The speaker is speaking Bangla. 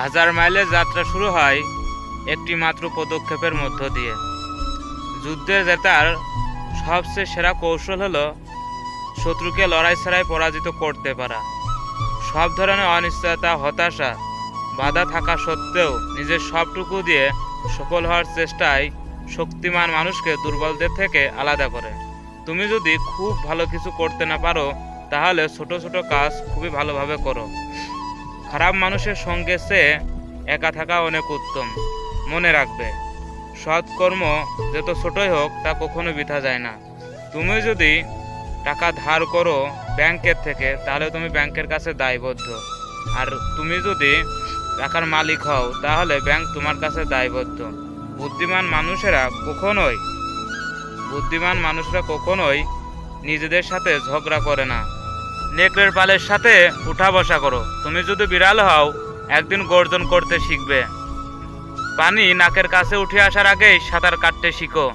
হাজার মাইলের যাত্রা শুরু হয় একটি মাত্র পদক্ষেপের মধ্য দিয়ে। যুদ্ধে জেতার সবচেয়ে সেরা কৌশল হলো শত্রুকে লড়াই ছাড়াই পরাজিত করতে পারা। সব ধরনের অনিশ্চয়তা, হতাশা, বাধা থাকা সত্ত্বেও নিজের সবটুকু দিয়ে সফল হওয়ার চেষ্টায় শক্তিমান মানুষকে দুর্বলদের থেকে আলাদা করে। তুমি যদি খুব ভালো কিছু করতে না পারো, তাহলে ছোট ছোট কাজ খুবই ভালোভাবে করো। খারাপ মানুষের সঙ্গে চেয়ে একা থাকা অনেক উত্তম। মনে রাখবে, সৎকর্ম যত ছোটই হোক তা কখনো বৃথা যায় না। তুমি যদি টাকা ধার করো ব্যাংকের থেকে, তাহলে তুমি ব্যাংকের কাছে দায়বদ্ধ। আর তুমি যদি টাকার মালিক হও, তাহলে ব্যাংক তোমার কাছে দায়বদ্ধ। বুদ্ধিমান মানুষরা কখনোই নিজেদের সাথে ঝগড়া করে না। নেকড়ের পালের সাথে উঠা বসা করো। তুমি যদি বিড়াল হও, একদিন গর্জন করতে শিখবে। পানি নাকের কাছে উঠে আসার আগেই সাঁতার কাটতে শিখো।